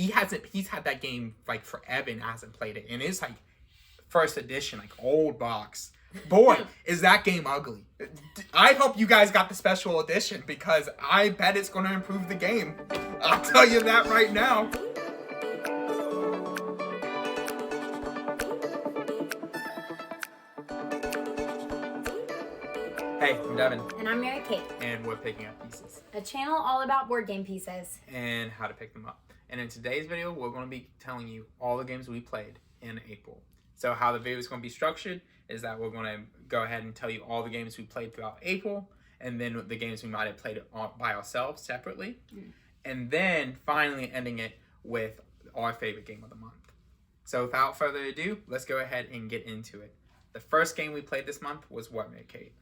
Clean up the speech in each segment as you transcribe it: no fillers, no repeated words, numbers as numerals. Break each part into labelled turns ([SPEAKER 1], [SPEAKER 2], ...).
[SPEAKER 1] he's had that game like forever and hasn't played it. And it's like first edition, like old box. Boy, is that game ugly. I hope you guys got the special edition because I bet it's going to improve the game. I'll tell you that right now. Hey, I'm Devin.
[SPEAKER 2] And I'm Mary Kate.
[SPEAKER 1] And we're picking up pieces.
[SPEAKER 2] A channel all about board game pieces.
[SPEAKER 1] And how to pick them up. And in today's video, we're going to be telling you all the games we played in April. So how the video is going to be structured is that we're going to go ahead and tell you all the games we played throughout April, and then the games we might have played by ourselves separately, and then finally ending it with our favorite game of the month. So without further ado, let's go ahead and get into it. The first game we played this month was what, Mary Kate?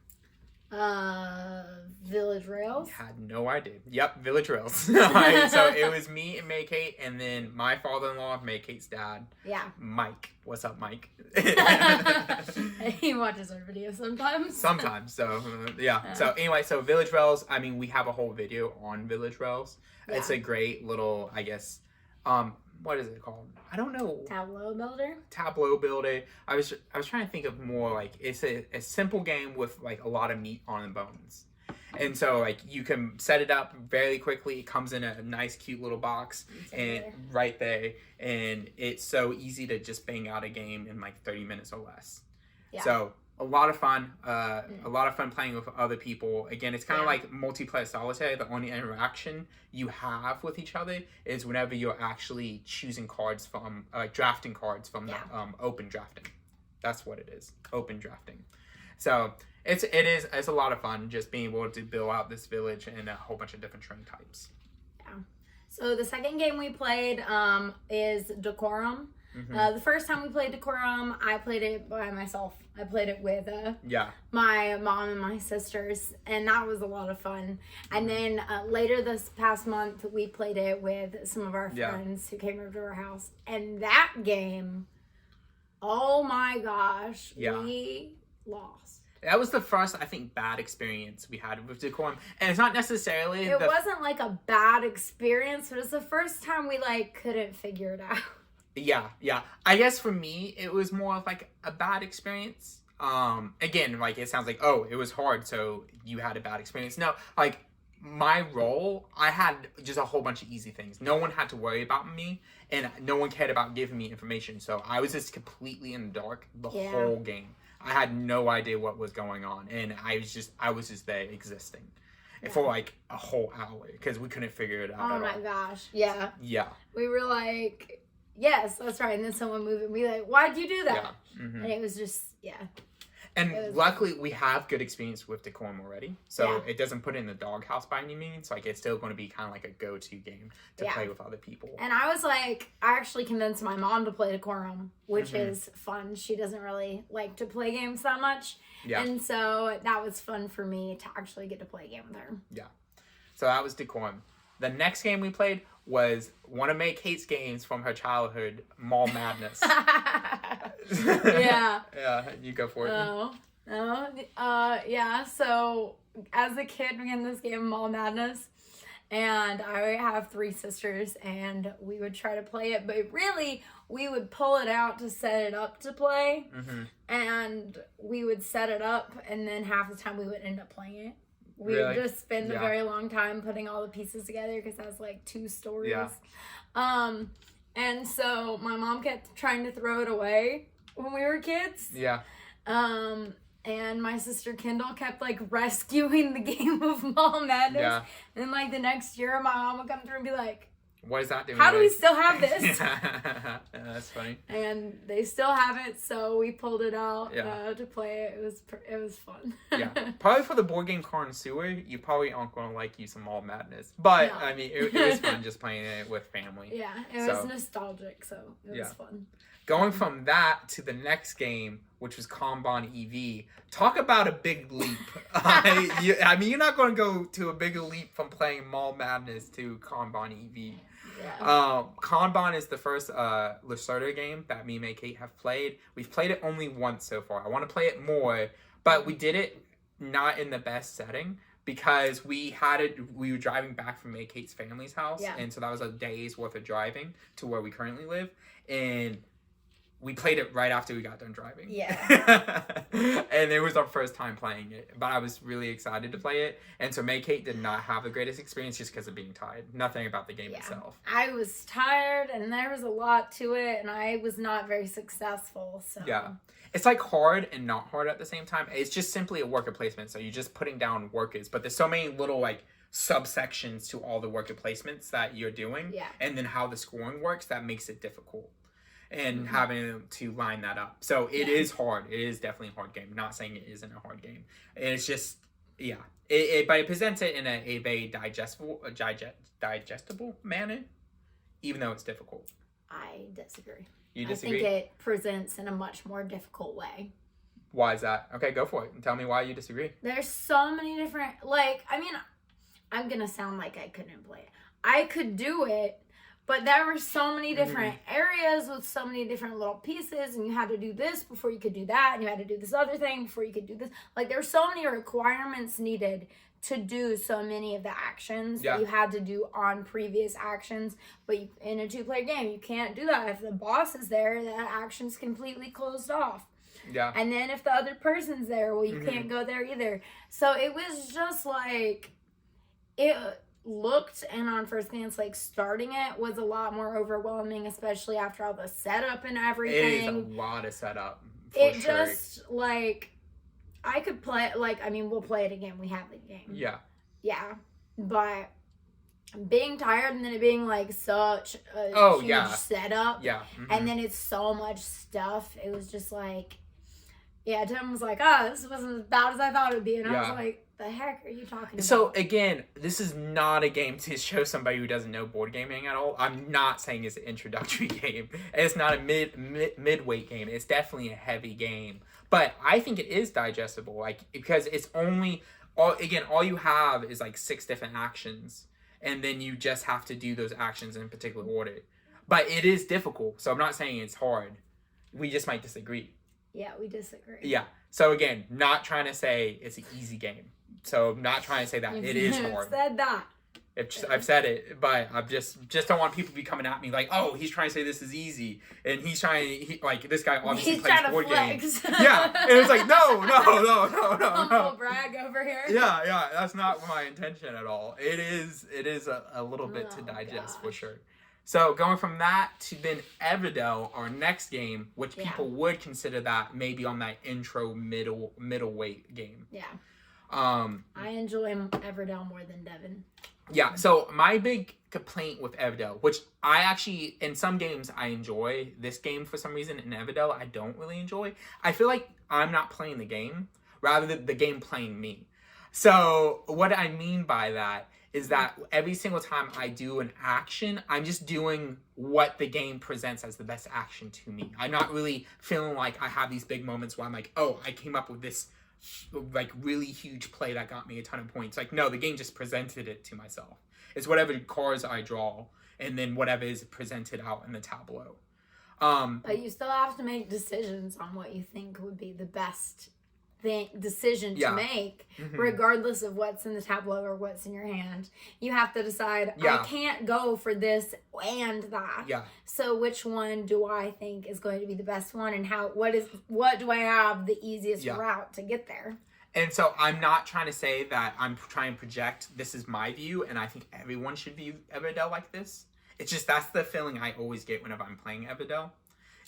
[SPEAKER 2] Village Rails.
[SPEAKER 1] Had no idea. Yep, Village Rails. Right, so it was me and Mary Kate, and then my father-in-law, Mary Kate's dad.
[SPEAKER 2] Yeah.
[SPEAKER 1] Mike. What's up, Mike?
[SPEAKER 2] He watches our videos sometimes.
[SPEAKER 1] Sometimes. So yeah. So anyway, so Village Rails. I mean, we have a whole video on Village Rails. Yeah. It's a great little, I guess. What is it called? I don't know.
[SPEAKER 2] Tableau builder.
[SPEAKER 1] Tableau builder. I was trying to think of more like it's a simple game with like a lot of meat on the bones, and so like you can set it up very quickly. It comes in a nice, cute little box and right there, and it's so easy to just bang out a game in like 30 minutes or less. Yeah. So a lot of fun. A lot of fun playing with other people. Again, it's kind of like multiplayer solitaire. The only interaction you have with each other is whenever you're actually choosing cards from, drafting cards from the open drafting. That's what it is, open drafting. So it's a lot of fun just being able to build out this village and a whole bunch of different terrain types.
[SPEAKER 2] Yeah. So the second game we played is Decorum. The first time we played Decorum, I played it by myself. I played it with my mom and my sisters, and that was a lot of fun. And then later this past month, we played it with some of our friends who came over to our house. And that game, oh my gosh, we lost.
[SPEAKER 1] That was the first, I think, bad experience we had with Decorum. And it's not necessarily...
[SPEAKER 2] It wasn't like a bad experience, but it was the first time we couldn't figure it out.
[SPEAKER 1] Yeah. I guess for me, it was more of like a bad experience. Again, like it sounds like, oh, it was hard, so you had a bad experience. No, like my role, I had just a whole bunch of easy things. No one had to worry about me, and no one cared about giving me information. So I was just completely in the dark the whole game. I had no idea what was going on, and I was just there existing. For like a whole hour because we couldn't figure it out at all.
[SPEAKER 2] Oh my gosh, yeah.
[SPEAKER 1] Yeah.
[SPEAKER 2] We were like... Yes, that's right. And then someone moved and we like, why'd you do that?
[SPEAKER 1] Yeah.
[SPEAKER 2] And it was just,
[SPEAKER 1] And luckily, we have good experience with Decorum already. So it doesn't put it in the doghouse by any means. Like, it's still going to be kind of like a go-to game to play with other people. And
[SPEAKER 2] I was like, I actually convinced my mom to play Decorum, which is fun. She doesn't really like to play games that much. Yeah. And so that was fun for me to actually get to play a game with her.
[SPEAKER 1] Yeah. So that was Decorum. The next game we played was one of May Kate's games from her childhood, Mall Madness.
[SPEAKER 2] Yeah.
[SPEAKER 1] Yeah, you go for it.
[SPEAKER 2] Yeah, so as a kid, we had this game, Mall Madness, and I have 3 sisters, and we would try to play it, but really, we would pull it out to set it up to play, and we would set it up, and then half the time we would end up playing it. We would just spend a very long time putting all the pieces together because that's like 2 stories. Yeah. And so my mom kept trying to throw it away when we were kids.
[SPEAKER 1] Yeah.
[SPEAKER 2] And my sister Kendall kept rescuing the game of Mall Madness. Yeah. And the next year my mom would come through and be like,
[SPEAKER 1] what is that doing?
[SPEAKER 2] How do we still have this?
[SPEAKER 1] Yeah, that's funny.
[SPEAKER 2] And they still have it, so we pulled it out to play it. It was fun.
[SPEAKER 1] Yeah, probably for the board game connoisseur, you probably aren't going to like you some Mall Madness. But I mean, it was fun just playing it with family.
[SPEAKER 2] Yeah, it was nostalgic, so it was fun.
[SPEAKER 1] Going from that to the next game, which was Kanban EV. Talk about a big leap. I mean, you're not going to go to a bigger leap from playing Mall Madness to Kanban EV. Yeah. Kanban is the first Lacerda game that me and May Kate have played. We've played it only once so far. I want to play it more, but we did it not in the best setting because we were driving back from Kate's family's house,
[SPEAKER 2] Yeah.
[SPEAKER 1] and so that was a day's worth of driving to where we currently live, and we played it right after we got done driving.
[SPEAKER 2] Yeah.
[SPEAKER 1] And it was our first time playing it, but I was really excited to play it, and so Kate did not have the greatest experience just because of being tired. Nothing about the game itself.
[SPEAKER 2] I was tired, and there was a lot to it, and I was not very successful, so.
[SPEAKER 1] Yeah. It's like hard and not hard at the same time. It's just simply a worker placement, so you're just putting down workers, but there's so many little, like, subsections to all the worker placements that you're doing, and then how the scoring works that makes it difficult. And having to line that up. So it is hard. It is definitely a hard game. I'm not saying it isn't a hard game. It's just, but it presents it in a very digestible manner, even though it's difficult.
[SPEAKER 2] I disagree.
[SPEAKER 1] You disagree?
[SPEAKER 2] I think it presents in a much more difficult way.
[SPEAKER 1] Why is that? Okay, go for it. And tell me why you disagree.
[SPEAKER 2] There's so many different, I'm going to sound like I couldn't play it. I could do it. But there were so many different areas with so many different little pieces, and you had to do this before you could do that, and you had to do this other thing before you could do this. Like, there were so many requirements needed to do so many of the actions that you had to do on previous actions. But in a 2-player game, you can't do that. If the boss is there, that action's completely closed off.
[SPEAKER 1] Yeah.
[SPEAKER 2] And then if the other person's there, well, you can't go there either. So it was just like, it looked, and on first glance, like, starting it was a lot more overwhelming, especially after all the setup and everything.
[SPEAKER 1] It is a lot of setup.
[SPEAKER 2] Just, like, I could play, like, I mean, we'll play it again. We have the game.
[SPEAKER 1] Yeah.
[SPEAKER 2] Yeah. But being tired and then it being, like, such a huge setup.
[SPEAKER 1] Yeah.
[SPEAKER 2] And then it's so much stuff. It was just like, Tim was like, oh, this wasn't as bad as I thought it would be. And I was like, the heck are you talking about?
[SPEAKER 1] So, again, this is not a game to show somebody who doesn't know board gaming at all. I'm not saying it's an introductory game. It's not a mid-weight game. It's definitely a heavy game. But I think it is digestible, like, because it's only, all you have is, like, 6 different actions. And then you just have to do those actions in particular order. But it is difficult, so I'm not saying it's hard. We just might disagree.
[SPEAKER 2] Yeah, we disagree.
[SPEAKER 1] Yeah. So, again, not trying to say it's an easy game. So I'm not trying to say that it is hard.
[SPEAKER 2] Said that.
[SPEAKER 1] I've said it, but I just don't want people to be coming at me like, oh, he's trying to say this is easy, and this guy obviously plays board games. Yeah, and it's like, no.
[SPEAKER 2] Humble brag over here.
[SPEAKER 1] Yeah, that's not my intention at all. It is a little bit to digest for sure. So going from that to then Evadale, our next game, which people would consider that maybe on that intro middleweight game.
[SPEAKER 2] Yeah. I enjoy Evadale more than Devin.
[SPEAKER 1] Yeah, so my big complaint with Evadale, which I actually, in some games I enjoy, this game for some reason, in Evadale I don't really enjoy. I feel like I'm not playing the game, rather than the game playing me. So what I mean by that is that every single time I do an action, I'm just doing what the game presents as the best action to me. I'm not really feeling like I have these big moments where I'm like, oh, I came up with this like really huge play that got me a ton of points. Like, no, the game just presented it to myself. It's whatever cards I draw and then whatever is presented out in the tableau.
[SPEAKER 2] But you still have to make decisions on what you think would be the best decision to make, regardless of what's in the tableau or what's in your hand. You have to decide, I can't go for this and that. Yeah. So which one do I think is going to be the best one, and what do I have the easiest route to get there?
[SPEAKER 1] And so I'm not trying to say that I'm trying to project this is my view and I think everyone should view Evadale like this. It's just that's the feeling I always get whenever I'm playing Evadale.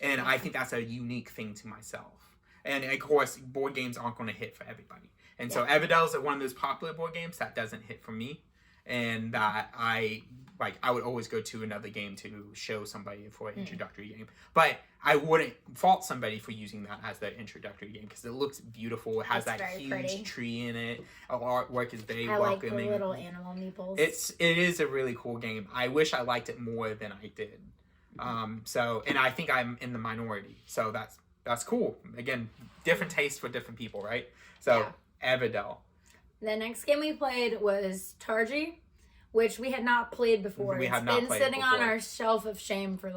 [SPEAKER 1] And I think that's a unique thing to myself. And of course, board games aren't going to hit for everybody. And so Evadale is one of those popular board games that doesn't hit for me. And that I would always go to another game to show somebody for an introductory game. But I wouldn't fault somebody for using that as their introductory game because it looks beautiful. It has that huge tree in it. Artwork is very welcoming.
[SPEAKER 2] I like the little animal meeples.
[SPEAKER 1] It is a really cool game. I wish I liked it more than I did. And I think I'm in the minority. So that's cool. Again, different tastes for different people, right? So, Evadale.
[SPEAKER 2] The next game we played was Targi, which we had not played before. It's been sitting on our shelf of shame for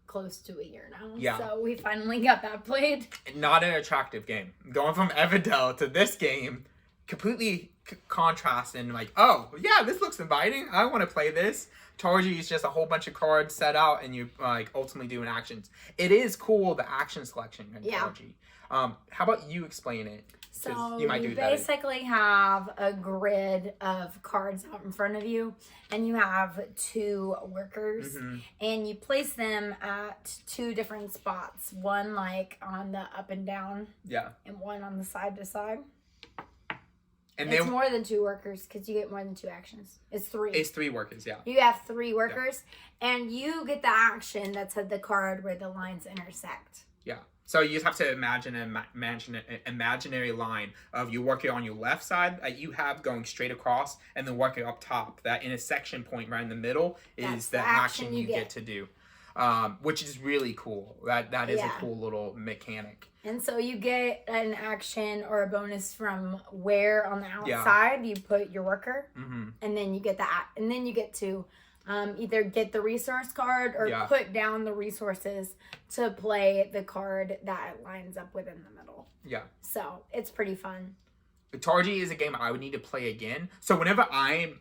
[SPEAKER 2] close to a year now. Yeah. So we finally got that played.
[SPEAKER 1] Not an attractive game. Going from Evadale to this game, completely contrast and like, oh yeah, this looks inviting. I want to play this. Targi is just a whole bunch of cards set out, and you like ultimately doing actions. It is cool, the action selection in Targi. How about you explain it?
[SPEAKER 2] So
[SPEAKER 1] you
[SPEAKER 2] basically have a grid of cards out in front of you, and you have 2 workers, and you place them at 2 different spots. One like on the up and down, and one on the side to side. And it's more than 2 workers because you get more than 2 actions. It's 3.
[SPEAKER 1] It's 3 workers, yeah.
[SPEAKER 2] You have 3 workers, and you get the action that's at the card where the lines intersect.
[SPEAKER 1] Yeah. So you just have to imagine an imaginary line of you working on your left side that you have going straight across, and then working up top. That intersection point right in the middle is the action you get to do, which is really cool. That is a cool little mechanic.
[SPEAKER 2] And so you get an action or a bonus from where on the outside you put your worker, and then you get that, and then you get to either get the resource card or put down the resources to play the card that lines up within the middle. Yeah. So it's pretty fun.
[SPEAKER 1] Targi is a game I would need to play again. So whenever I'm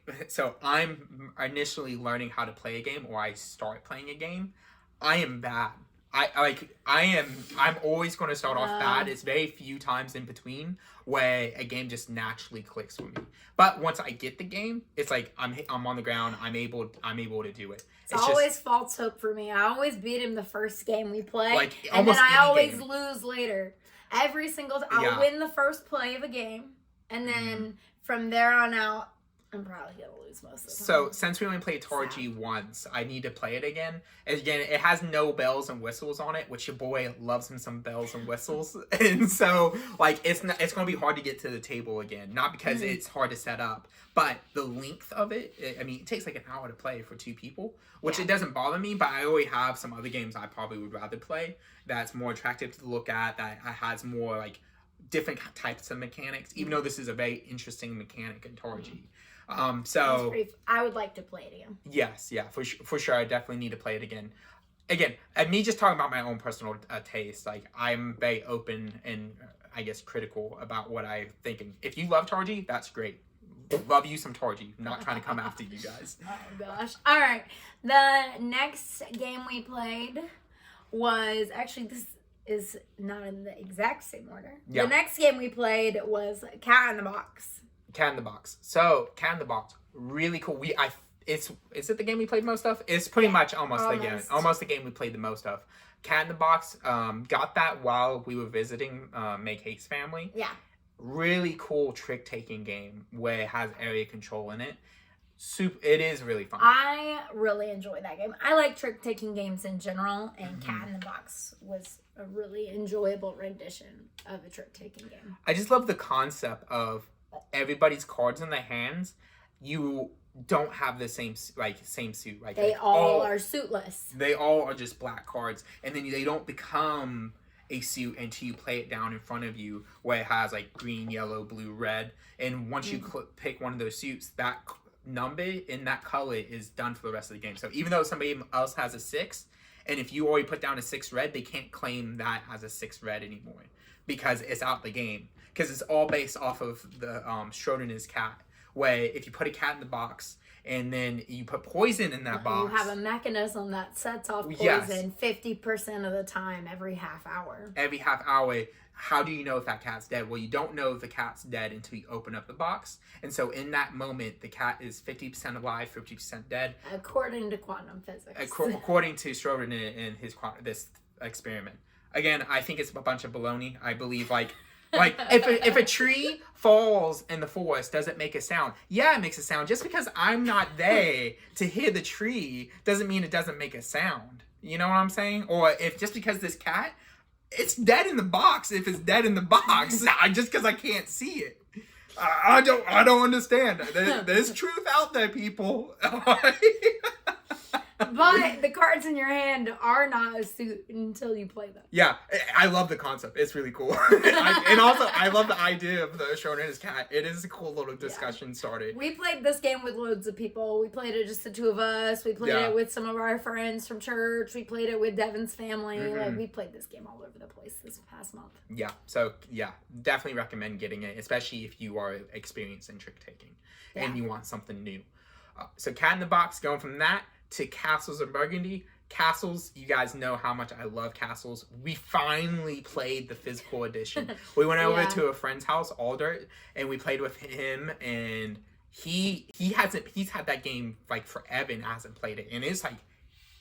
[SPEAKER 1] initially learning how to play a game, or I start playing a game, I am bad. I'm always going to start off bad. It's very few times in between where a game just naturally clicks for me. But once I get the game, it's like I'm on the ground. I'm able to do it.
[SPEAKER 2] It's always false hope for me. I always beat him the first game we play, and then I always lose later. Every single time, I'll win the first play of a game, and then from there on out, I'm probably going to lose most of the time.
[SPEAKER 1] So, since we only played Targi once, I need to play it again. Again, it has no bells and whistles on it, which your boy loves him some bells and whistles. And so, like, it's going to be hard to get to the table again. Not because it's hard to set up, but the length of it, it takes like an hour to play for 2 people, which it doesn't bother me, but I already have some other games I probably would rather play that's more attractive to look at, that has more, like, different types of mechanics, even though this is a very interesting mechanic in Targi.
[SPEAKER 2] I would like to play it again.
[SPEAKER 1] Yes, for sure. I definitely need to play it again. Again, me just talking about my own personal taste, like, I'm very open and I guess critical about what I'm thinking. If you love Targi, that's great. Love you some Targi. I'm not trying to come after you guys.
[SPEAKER 2] Oh gosh. All right. The next game we played was actually, this is not in the exact same order. The next game we played was Cat in the Box.
[SPEAKER 1] Cat in the Box. So, Cat in the Box, really cool. Is it the game we played most of? It's pretty much almost the game we played the most of. Cat in the Box, got that while we were visiting Make Hate's family. Yeah. Really cool trick-taking game where it has area control in it. It is really fun.
[SPEAKER 2] I really enjoy that game. I like trick-taking games in general, and Cat in the Box was a really enjoyable rendition of a trick-taking game.
[SPEAKER 1] I just love the concept of everybody's cards in their hands. You don't have the same suit. Like,
[SPEAKER 2] they all are suitless.
[SPEAKER 1] They all are just black cards, and then they don't become a suit until you play it down in front of you, where it has like green, yellow, blue, red. And once you pick one of those suits, that number in that color is done for the rest of the game. So even though somebody else has a 6, and if you already put down a 6 red, they can't claim that as a 6 red anymore because it's out the game. Because it's all based off of the Schrodinger's cat, where if you put a cat in the box and then you put poison in that box,
[SPEAKER 2] you have a mechanism that sets off poison 50% of the time every half hour.
[SPEAKER 1] Every half hour. How do you know if that cat's dead? Well, you don't know if the cat's dead until you open up the box. And so in that moment, the cat is 50% alive, 50% dead.
[SPEAKER 2] According to quantum physics.
[SPEAKER 1] According to Schrodinger and this experiment. Again, I think it's a bunch of baloney. I believe, like if a tree falls in the forest, does it make a sound? Yeah, it makes a sound. Just because I'm not there to hear the tree doesn't mean it doesn't make a sound. You know what I'm saying? Or if just because this cat, it's dead in the box. If it's dead in the box, just because I can't see it, I don't understand. There's truth out there, people.
[SPEAKER 2] But the cards in your hand are not a suit until you play them.
[SPEAKER 1] Yeah, I love the concept. It's really cool. And also, I love the idea of the Shonen and his cat. It is a cool little discussion started.
[SPEAKER 2] We played this game with loads of people. We played it just the two of us. We played it with some of our friends from church. We played it with Devin's family. Like, we played this game all over the place this past month.
[SPEAKER 1] Yeah, so definitely recommend getting it, especially if you are experienced in trick taking and you want something new. So Cat in the Box, going from that to Castles of Burgundy. Castles, you guys know how much I love Castles. We finally played the physical edition. We went over to a friend's house, Alder, and we played with him, and he's had that game like forever and hasn't played it. And it's like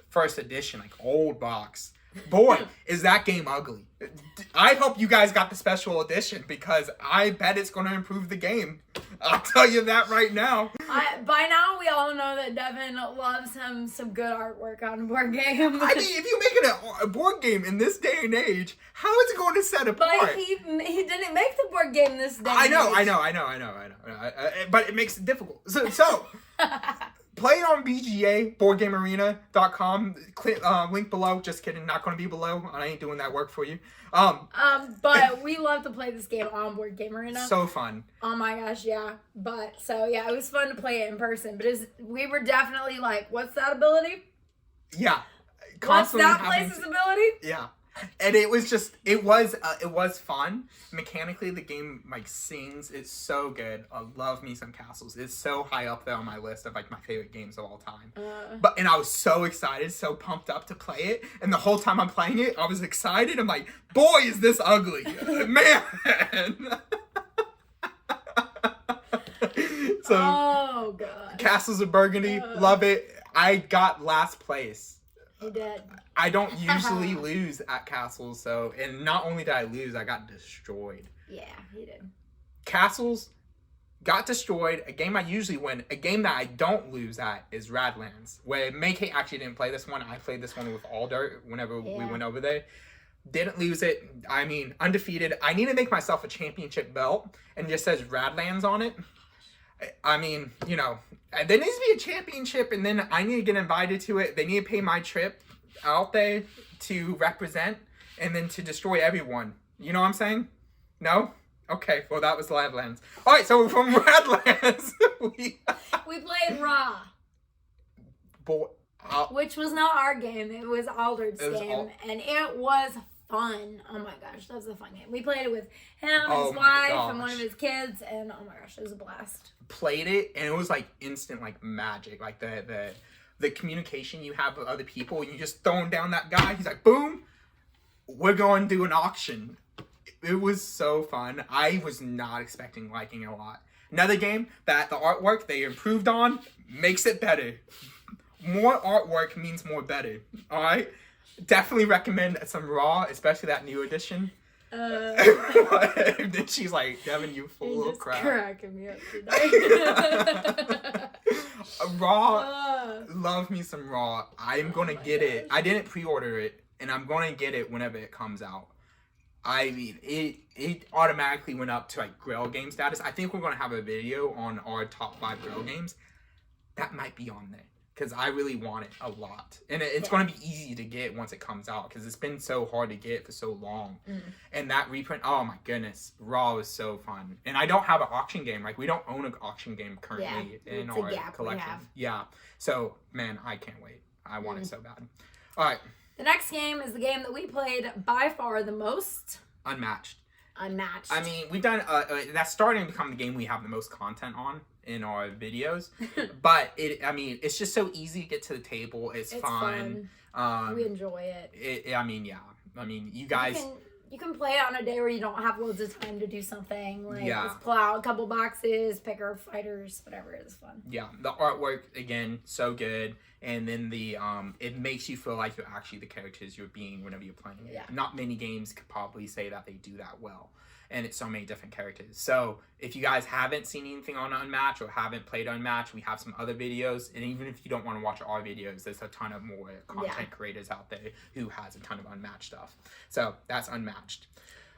[SPEAKER 1] first edition, like old box. Boy, is that game ugly. I hope you guys got the special edition because I bet it's going to improve the game. I'll tell you that right now.
[SPEAKER 2] By now, we all know that Devin loves him some good artwork on a board game.
[SPEAKER 1] I mean, if you make it a board game in this day and age, how is it going to set apart?
[SPEAKER 2] But he didn't make the board game this day.
[SPEAKER 1] I know. But it makes it difficult. So play it on BGA, BoardGameArena.com. Link below. Just kidding. Not going to be below. I ain't doing that work for you.
[SPEAKER 2] But we love to play this game on Board Game Arena.
[SPEAKER 1] So fun.
[SPEAKER 2] Oh my gosh, yeah. But, so yeah, it was fun to play it in person. But we were definitely like, what's that ability?
[SPEAKER 1] Yeah.
[SPEAKER 2] What's that place's ability?
[SPEAKER 1] Yeah. And it was fun. Mechanically, the game like sings. It's so good. I love me some Castles. It's so high up there on my list of like my favorite games of all time. And I was so excited, so pumped up to play it. And the whole time I'm playing it, I was excited. I'm like, boy, is this ugly, man. So,
[SPEAKER 2] oh god.
[SPEAKER 1] Castles of Burgundy, love it. I got last place.
[SPEAKER 2] You did.
[SPEAKER 1] I don't usually lose at Castles, and not only did I lose, I got destroyed.
[SPEAKER 2] Yeah, you did.
[SPEAKER 1] Castles got destroyed. A game I usually win. A game that I don't lose at is Raglands, where Kate actually didn't play this one. I played this one with Alder whenever we went over there. Didn't lose it. I mean, undefeated. I need to make myself a championship belt, and it just says Raglands on it. I mean, you know, there needs to be a championship, and then I need to get invited to it. They need to pay my trip out there to represent, and then to destroy everyone. You know what I'm saying? No? Okay, well, that was Raglands. All right, so from Raglands, we
[SPEAKER 2] played Raw. Which was not our game. It was Alder's game, and it was fun. Oh my gosh, that was a fun game. We played it with him, his wife, and one of his kids, and oh my gosh, it was a blast.
[SPEAKER 1] Played it, and it was like instant, like magic. Like the communication you have with other people, and you just throwing down that guy. He's like, boom, we're going to do an auction. It was so fun. I was not expecting liking it a lot. Another game that the artwork they improved on makes it better. More artwork means more better. All right. Definitely recommend some Raw, especially that new edition. Then she's like, Devin, you fool of crap.
[SPEAKER 2] Cracking me up today.
[SPEAKER 1] Raw, love me some Raw. I'm gonna get it. I didn't pre-order it, and I'm gonna get it whenever it comes out. I mean, it automatically went up to like Grail game status. I think we're gonna have a video on our top 5 Grail games. That might be on there. Because I really want it a lot. And it's going to be easy to get once it comes out. Because it's been so hard to get for so long. And that reprint, oh my goodness. Raw was so fun. And I don't have an auction game. Like, we don't own an auction game currently in our collection. Yeah. So, man, I can't wait. I want it so bad. All right.
[SPEAKER 2] The next game is the game that we played by far the most.
[SPEAKER 1] Unmatched.
[SPEAKER 2] I
[SPEAKER 1] mean, we've done, that's starting to become the game we have the most content on in our videos. But, it's just so easy to get to the table. It's fun.
[SPEAKER 2] We enjoy it.
[SPEAKER 1] I mean, you guys...
[SPEAKER 2] You can play it on a day where you don't have loads of time to do something. Like, just pull out a couple boxes, pick our fighters, whatever. It's fun.
[SPEAKER 1] Yeah, the artwork, again, so good. And then it makes you feel like you're actually the characters you're being whenever you're playing it.
[SPEAKER 2] Yeah.
[SPEAKER 1] Not many games could probably say that they do that well. And it's so many different characters. So if you guys haven't seen anything on Unmatch or haven't played Unmatch, we have some other videos. And even if you don't want to watch our videos, there's a ton of more content creators out there who has a ton of Unmatched stuff. So that's Unmatched.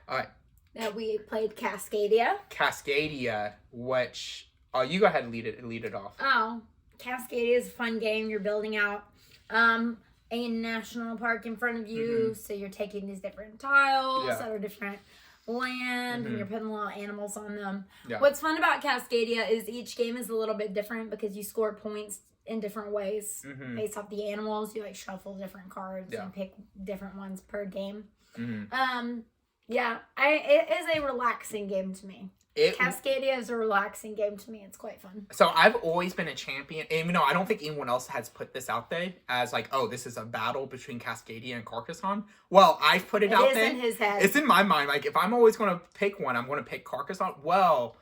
[SPEAKER 1] All right.
[SPEAKER 2] Now we played Cascadia.
[SPEAKER 1] Cascadia, which... Oh, you go ahead and lead it off.
[SPEAKER 2] Oh, Cascadia is a fun game. You're building out a national park in front of you. So you're taking these different tiles that are different land and you're putting little animals on them. What's fun about Cascadia is each game is a little bit different because you score points in different ways based off the animals. You like shuffle different cards and pick different ones per game. It is a relaxing game to me. Cascadia is a relaxing game to me. It's quite fun.
[SPEAKER 1] So I've always been a champion, and I don't think anyone else has put this out there as like, oh, this is a battle between Cascadia and Carcassonne. Well, I've put it out there. It is in his head. It's in my mind. Like, if I'm always going to pick one, I'm going to pick Carcassonne. Well,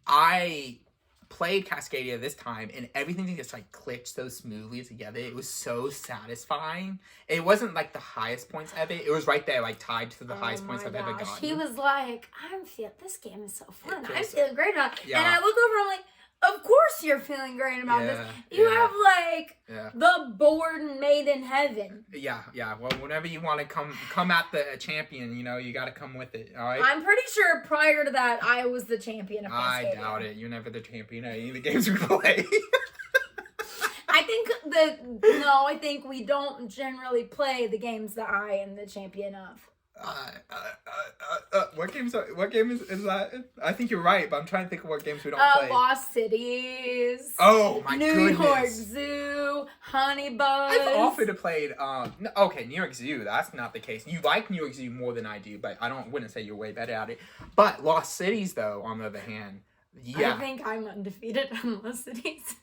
[SPEAKER 1] I played Cascadia this time, and everything just like clicked so smoothly together. It was so satisfying. It wasn't like the highest points ever. It was right there, like tied to the highest points I've ever gotten.
[SPEAKER 2] He was like, this game is so fun. I'm feeling great about it. And I look over, I'm like, of course you're feeling great about this. You have like the board made in heaven. Yeah.
[SPEAKER 1] Well, whenever you want to come at the champion, you got to come with it. All right.
[SPEAKER 2] I'm pretty sure prior to that, I was the champion of Cascadia.
[SPEAKER 1] I doubt it. You're never the champion of any of the games we play.
[SPEAKER 2] I think we don't generally play the games that I am the champion of.
[SPEAKER 1] What game is that? I think you're right, but I'm trying to think of what games we don't play.
[SPEAKER 2] Lost Cities.
[SPEAKER 1] Oh my
[SPEAKER 2] New
[SPEAKER 1] goodness.
[SPEAKER 2] York Zoo. Honey Buzz.
[SPEAKER 1] I've often played. New York Zoo. That's not the case. You like New York Zoo more than I do, but wouldn't say you're way better at it. But Lost Cities, though, on the other hand,
[SPEAKER 2] I think I'm undefeated on Lost Cities.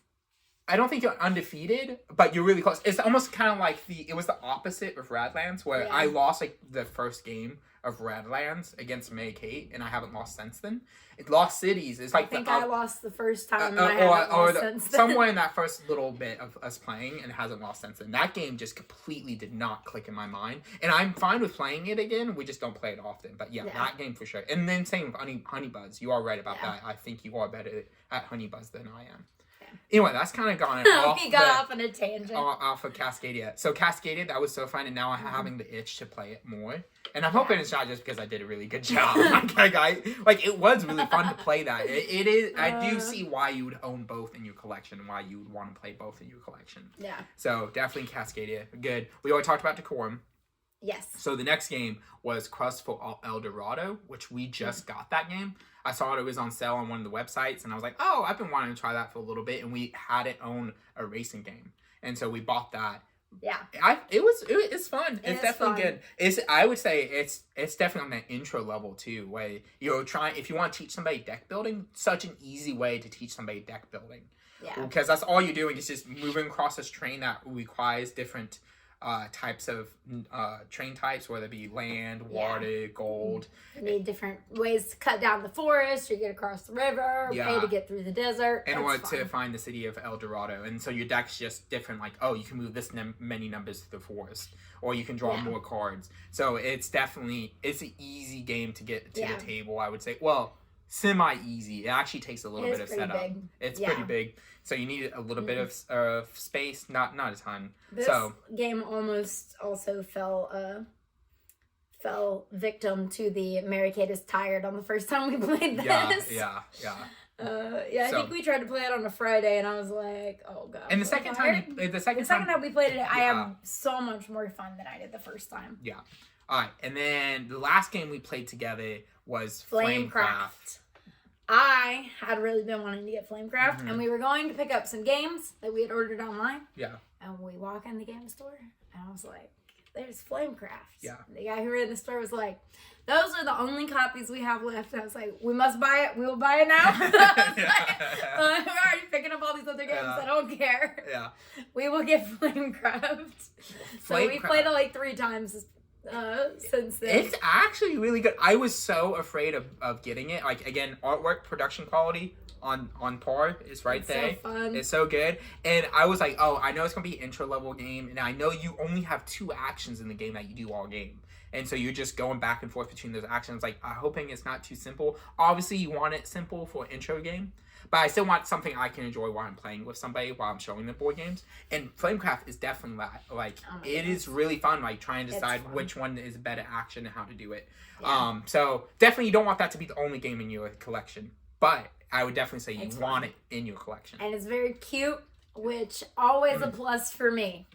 [SPEAKER 1] I don't think you're undefeated, but you're really close. It's almost kind of like it was the opposite of Raglands, where I lost like the first game of Raglands against Kate, and I haven't lost since then. Lost Cities is like
[SPEAKER 2] I lost the first time, and I haven't lost since then.
[SPEAKER 1] Somewhere in that first little bit of us playing, and hasn't lost since then. That game just completely did not click in my mind, and I'm fine with playing it again. We just don't play it often, but that game for sure. And then same with Honey Buzz. You are right about that. I think you are better at Honey Buzz than I am. Anyway, that's kind of gone off.
[SPEAKER 2] He got off on a tangent.
[SPEAKER 1] Off of Cascadia. So Cascadia, that was so fun, and now I'm having the itch to play it more. And I'm hoping it's not just because I did a really good job. It was really fun to play that. It is. I do see why you would own both in your collection, and why you would want to play both in your collection.
[SPEAKER 2] Yeah.
[SPEAKER 1] So definitely Cascadia. Good. We already talked about Decorum.
[SPEAKER 2] Yes.
[SPEAKER 1] So the next game was Quest for El Dorado, which we just got that game. I saw it was on sale on one of the websites, and I was like, oh, I've been wanting to try that for a little bit, and we had it on a racing game. And so we bought that.
[SPEAKER 2] Yeah.
[SPEAKER 1] It's fun. It's definitely good. I would say it's definitely on that intro level too, where if you want to teach somebody deck building, such an easy way to teach somebody deck building. Yeah. Because that's all you're doing is just moving across this terrain that requires different types of terrain types, whether it be land, water, gold. You
[SPEAKER 2] need different ways to cut down the forest, or get across the river, pay to get through the desert.
[SPEAKER 1] In order to find the city of El Dorado. And so your deck's just different, like, you can move this many numbers to the forest, or you can draw more cards. So it's an easy game to get to the table, I would say. Well, semi-easy. It actually takes a little bit of setup. Big. It's pretty big. So you need a little bit of space, not a ton.
[SPEAKER 2] This game almost also fell victim to the Mary Kate is tired on the first time we played this. I think we tried to play it on a Friday, and I was like, "Oh god!"
[SPEAKER 1] And the second time
[SPEAKER 2] we played it, I had so much more fun than I did the first time.
[SPEAKER 1] Yeah. All right, and then the last game we played together was Flamecraft.
[SPEAKER 2] I had really been wanting to get Flamecraft, and we were going to pick up some games that we had ordered online.
[SPEAKER 1] Yeah.
[SPEAKER 2] And we walk in the game store, and I was like, there's Flamecraft.
[SPEAKER 1] Yeah.
[SPEAKER 2] The guy who ran the store was like, those are the only copies we have left. And I was like, we must buy it. We will buy it now. I'm already picking up all these other games. I don't care.
[SPEAKER 1] Yeah.
[SPEAKER 2] We will get Flamecraft. So we played it like 3 times since then.
[SPEAKER 1] It's actually really good. I was so afraid of getting it. Like, again, artwork, production quality on par is right there.
[SPEAKER 2] So fun.
[SPEAKER 1] It's so good. And I was like, I know it's gonna be an intro level game, and I know you only have 2 actions in the game that you do all game. And so you're just going back and forth between those actions. Like, I'm hoping it's not too simple. Obviously, you want it simple for an intro game, but I still want something I can enjoy while I'm playing with somebody, while I'm showing them board games. And Flamecraft is definitely that. Like, it is really fun, like, trying to decide which one is better action and how to do it. Yeah. So definitely you don't want that to be the only game in your collection, but I would definitely say you want it in your collection.
[SPEAKER 2] And it's very cute, which always a plus for me.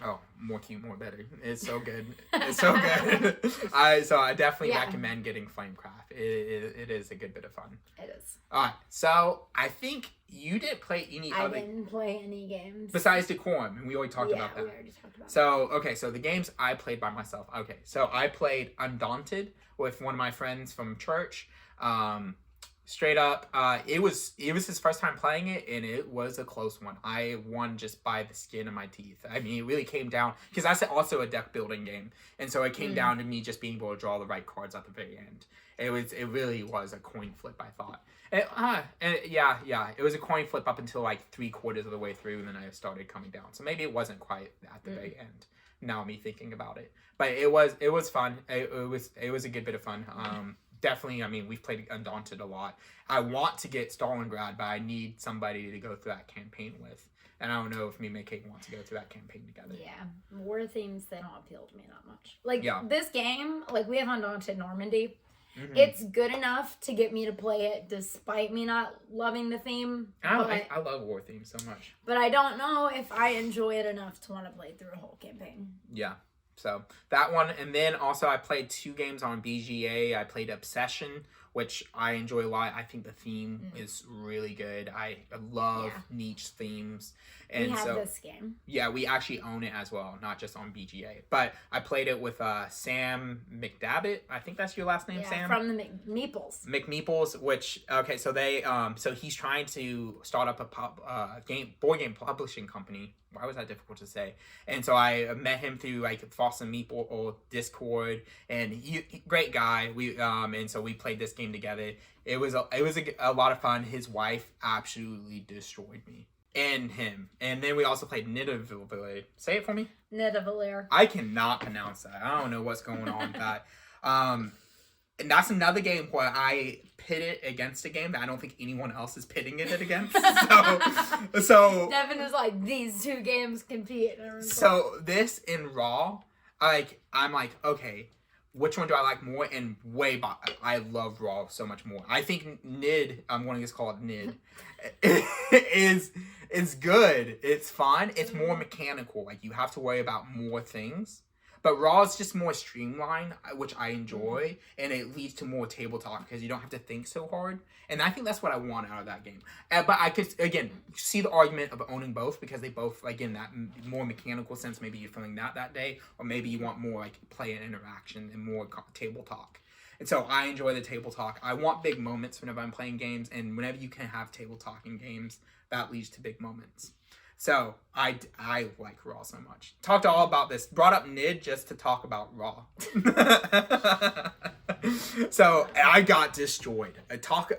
[SPEAKER 1] Oh, more cute, more better. It's so good. It's so good. I definitely recommend getting Flamecraft. It is a good bit of fun.
[SPEAKER 2] It is.
[SPEAKER 1] All right, so I think you didn't play any
[SPEAKER 2] I
[SPEAKER 1] other...
[SPEAKER 2] didn't play any games.
[SPEAKER 1] Besides Decorum, and we already talked about that.
[SPEAKER 2] Yeah, we already talked about
[SPEAKER 1] so, okay, so the games I played by myself. Okay, so I played Undaunted with one of my friends from church. Straight up, it was his first time playing it, and it was a close one. I won just by the skin of my teeth. I mean, it really came down, because that's also a deck building game, and so it came down to me just being able to draw the right cards at the very end. It really was a coin flip, I thought. It was a coin flip up until like 3/4 of the way through, and then I started coming down. So maybe it wasn't quite at the very end. Now me thinking about it, but it was fun. It was a good bit of fun. Definitely, I mean, we've played Undaunted a lot. I want to get Stalingrad, but I need somebody to go through that campaign with. And I don't know if me and Kate want to go through that campaign together.
[SPEAKER 2] Yeah, war themes, they don't appeal to me that much. Like, this game, like, we have Undaunted Normandy. Mm-hmm. It's good enough to get me to play it despite me not loving the theme.
[SPEAKER 1] I love war themes so much.
[SPEAKER 2] But I don't know if I enjoy it enough to want to play through a whole campaign.
[SPEAKER 1] Yeah. So that one, and then also I played 2 games on BGA. I played Obsession, which I enjoy a lot. I think the theme is really good. I love niche themes. And
[SPEAKER 2] we have this game.
[SPEAKER 1] Yeah, we actually own it as well, not just on BGA. But I played it with Sam McDavitt. I think that's your last name, Sam?
[SPEAKER 2] From the
[SPEAKER 1] McMeeples, which, okay, so they, so he's trying to start up a board game publishing company. Why was that difficult to say? And so I met him through like Foster Meeple or Discord, and he great guy. And so we played this game together. It was a lot of fun. His wife absolutely destroyed me and him. And then we also played Knittedly. Say it for me.
[SPEAKER 2] Knittedly.
[SPEAKER 1] I cannot pronounce that. I don't know what's going on with that. And that's another game where I pit it against a game that I don't think anyone else is pitting it against. So
[SPEAKER 2] Devin is like, these 2 games compete.
[SPEAKER 1] So this and Raw, I'm like, okay, which one do I like more? And I love Raw so much more. I think Nid, I'm going to just call it Nid, is good. It's fun. It's more mechanical. Like, you have to worry about more things. But Raw is just more streamlined, which I enjoy, and it leads to more table talk because you don't have to think so hard. And I think that's what I want out of that game. But I could, again, see the argument of owning both because they both, again, that more mechanical sense, maybe you're feeling that day, or maybe you want more like play and interaction and more table talk. And so I enjoy the table talk. I want big moments whenever I'm playing games, and whenever you can have table talk in games, that leads to big moments. So, I like Raw so much. Talked all about this. Brought up Nid just to talk about Raw. So, I got destroyed.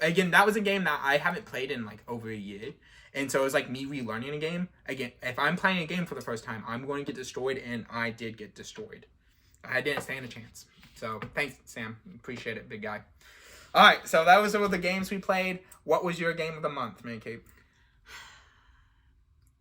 [SPEAKER 1] Again, that was a game that I haven't played in like over a year. And so, it was like me relearning a game. Again, if I'm playing a game for the first time, I'm going to get destroyed, and I did get destroyed. I didn't stand a chance. So, thanks, Sam. Appreciate it, big guy. All right, so that was some of the games we played. What was your game of the month, man, Kate?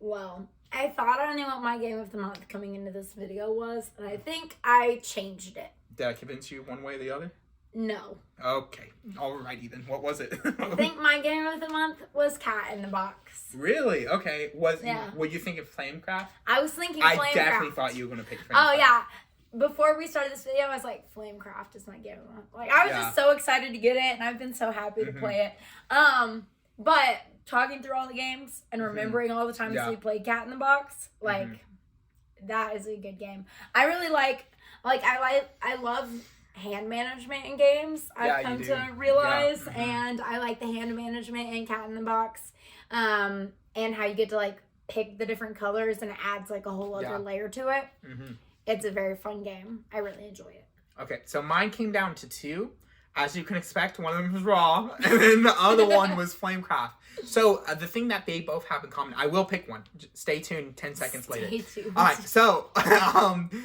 [SPEAKER 2] Well, I thought I knew what my game of the month coming into this video was, and I think I changed it.
[SPEAKER 1] Did I convince you one way or the other?
[SPEAKER 2] No.
[SPEAKER 1] Okay. Alrighty then. What was it?
[SPEAKER 2] I think my game of the month was Cat in the Box.
[SPEAKER 1] Really? Okay. Were you thinking Flamecraft?
[SPEAKER 2] I was thinking Flamecraft.
[SPEAKER 1] I definitely thought you were going to pick Flamecraft.
[SPEAKER 2] Oh, yeah. Before we started this video, I was like, Flamecraft is my game of the month. Like, I was just so excited to get it, and I've been so happy to play it. But talking through all the games and remembering all the times we played Cat in the Box, like, that is a good game. I really I love hand management in games. I've come to realize, and I like the hand management in Cat in the Box, and how you get to like pick the different colors, and it adds like a whole other layer to it. It's a very fun game. I really enjoy it.
[SPEAKER 1] Okay, so mine came down to 2. As you can expect, one of them was Raw, and then the other one was Flamecraft. So, the thing that they both have in common, I will pick one. Stay tuned 10 seconds later.
[SPEAKER 2] Stay tuned.
[SPEAKER 1] All right, so,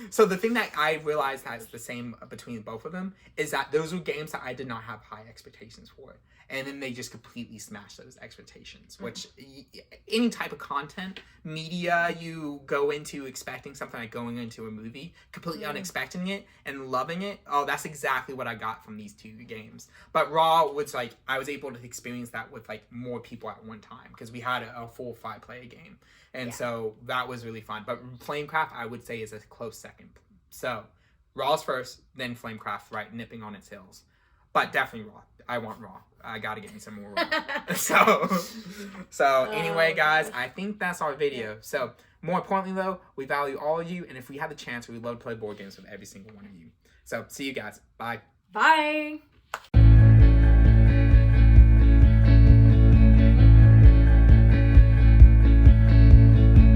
[SPEAKER 1] so the thing that I realized that's the same between both of them is that those were games that I did not have high expectations for. And then they just completely smashed those expectations, which any type of content, media, you go into expecting something like going into a movie, completely unexpecting it and loving it. Oh, that's exactly what I got from these 2 games. But Raw was like, I was able to experience that with like more people at one time because we had a full 5-player game. And so that was really fun. But Flamecraft, I would say, is a close second. So Raw's first, then Flamecraft, right, nipping on its heels. But definitely Raw. I want Raw. I gotta get me some more Raw. so anyway, guys, I think that's our video. So more importantly, though, we value all of you. And if we had the chance, we'd love to play board games with every single one of you. So see you guys. Bye.
[SPEAKER 2] Bye.